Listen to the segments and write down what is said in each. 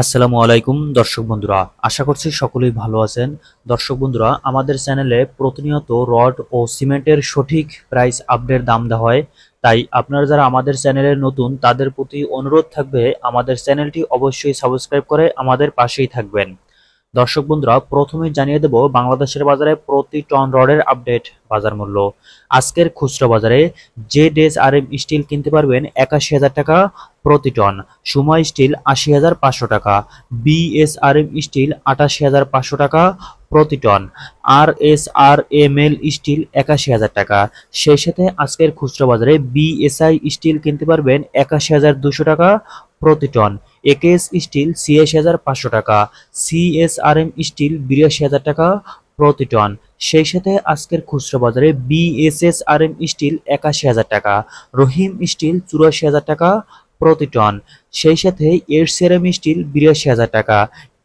আসসালামু আলাইকুম দর্শক বন্ধুরা, আশা করছি সকলেই ভালো আছেন। দর্শক বন্ধুরা, আমাদের চ্যানেলে প্রতিনিয়ত রড ও সিমেন্টের সঠিক প্রাইস আপডেট দাম দেওয়া হয়। তাই আপনারা যারা আমাদের চ্যানেলের নতুন তাদের প্রতি অনুরোধ থাকবে আমাদের চ্যানেলটি অবশ্যই সাবস্ক্রাইব করে আমাদের পাশেই থাকবেন। দর্শক বন্ধুরা, প্রথমেই জানিয়ে দেব বাংলাদেশের বাজারে প্রতি টন রডের আপডেট বাজার মূল্য। আজকের খুচরা বাজারে জেড.এস.আর.এম স্টিল কিনতে পারবেন ৮১,০০০ টাকা প্রতি টন, সুমা স্টিল ৮০,৫০০ টাকা, বি.এস.আর.এম স্টিল ৮৮,৫০০ টাকা প্রতি টন, আর.এস.আর.এম.এল স্টিল ৮১,০০০ টাকা। সেই সাথে আজকের খুচরা বাজারে বি.এস.আই স্টিল কিনতে পারবেন ৮১,২০০ টাকা প্রতি টন, একেএস স্টিল ৮৬,৫০০ টাকা, সিএসআরএম স্টিল ৮২,০০০ টাকা প্রতি টন। সেই সাথে আজকের খুচরা বাজারে বিএসএসআরএম স্টিল ৮১,০০০ টাকা, রহিম স্টিল ৮৪,০০০ টাকা প্রতি টন। সেই সাথে এরসেরাম স্টিল ৮২,০০০ টাকা,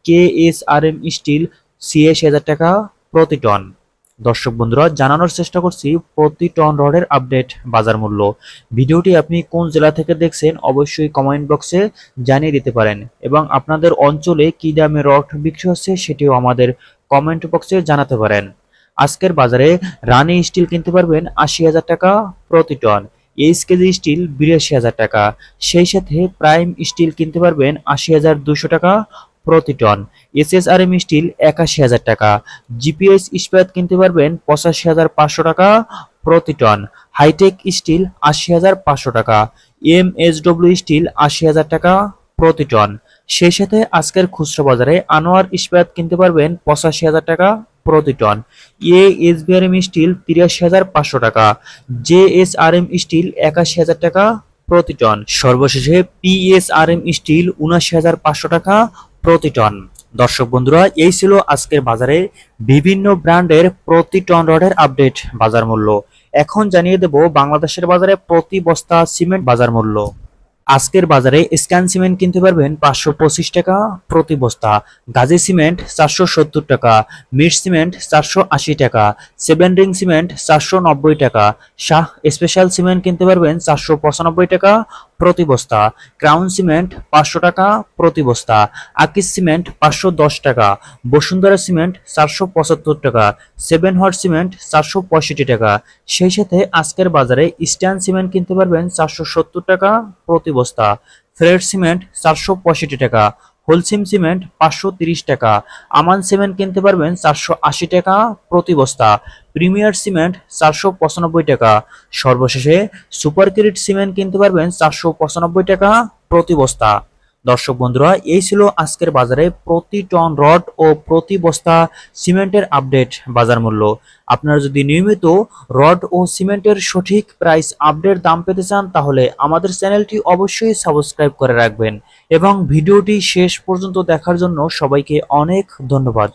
কেএসআরএম স্টিল ৮৬,০০০ টাকা প্রতি টন। দর্শক বন্ধুরা, জানানোর চেষ্টা করছি প্রতি টন রডের আপডেট বাজার মূল্য। ভিডিওটি আপনি কোন জেলা থেকে দেখছেন অবশ্যই কমেন্ট বক্সে জানিয়ে দিতে পারেন, এবং আপনাদের অঞ্চলে কি দামে রড বিক্রি হচ্ছে সেটিও আমাদের কমেন্ট বক্সে জানাতে পারেন। আজকের বাজারে রানি স্টিল কিনতে পারবেন ৮০,০০০ টাকা প্রতি টন, এইচকেজি স্টিল ৮২,০০০ টাকা। সেই সাথে প্রাইম স্টিল কিনতে পারবেন ৮০,২০০ টাকা প্রতি টন, এসএসআরএম স্টিল ৮১,০০০ টাকা, জিপিএস ইস্পাত কিনতে পারবেন ৮৫,৫০০ টাকা প্রতি টন, হাইটেক স্টিল ৮০,৫০০ টাকা, এমএসডব্লিউ স্টিল ৮০,০০০ টাকা প্রতি টন। সেই সাথে আজকের খুচরা বাজারে আনোয়ার ইস্পাত কিনতে পারবেন ৮৫,০০০ টাকা প্রতি টন, এএসবিআরএম স্টিল ৮৩,৫০০ টাকা, জেএসআরএম স্টিল ৮১,০০০ টাকা প্রতি টন। সর্বশেষে পিএসআরএম স্টিল ৭৯,৫০০ টাকা প্রতি টন। দর্শক বন্ধুরা, এই ছিল আজকের বাজারে বিভিন্ন ব্র্যান্ডের প্রতি টন রডের আপডেট বাজার মূল্য। এখন জানিয়ে দেব বাংলাদেশের বাজারে প্রতি বস্তা সিমেন্ট বাজার মূল্য। আজকের বাজারে স্ক্যান সিমেন্ট কিনতে পারবেন ৫২৫ টাকা প্রতি বস্তা, গাজী সিমেন্ট ৪৭০ টাকা, মিট সিমেন্ট ৪৮০ টাকা, সেভেন রিং সিমেন্ট ৪৯০ টাকা, শাহ স্পেশাল সিমেন্ট কিনতে পারবেন ৪৯৫ টাকা প্রতি বস্তা, ক্রাউন সিমেন্ট ৫০০ টাকা প্রতি বস্তা, আকিস সিমেন্ট ৫১০ টাকা, বসুন্ধরা সিমেন্ট ৪৭৫ টাকা, সেভেন হট সিমেন্ট ৪৬৫ টাকা। সেই সাথে আজকের বাজারে ইস্টার্ন সিমেন্ট কিনতে পারবেন ৪৭০ টাকা প্রতি বস্তা, ফ্রেড সিমেন্ট ৪৬৫ টাকা, হোলসিম সিমেন্ট ৫৩০ টাকা, আমান সিমেন্ট কিনতে পারবেন ৪৮০ টাকা প্রতি বস্তা, প্রিমিয়ার সিমেন্ট ৪৯৫ টাকা। সর্বশেষে সুপার ক্রিট সিমেন্ট কিনতে পারবেন ৪৯৫ টাকা প্রতি বস্তা। দর্শক বন্ধুরা, এই ছিল আজকের বাজারে প্রতি টন রড ও প্রতি বস্তা সিমেন্টের আপডেট বাজার মূল্য। আপনারা যদি নিয়মিত রড ও সিমেন্টের সঠিক প্রাইস আপডেট দাম পেতে চান তাহলে আমাদের চ্যানেলটি অবশ্যই সাবস্ক্রাইব করে রাখবেন, এবং ভিডিওটি শেষ পর্যন্ত দেখার জন্য সবাইকে অনেক ধন্যবাদ।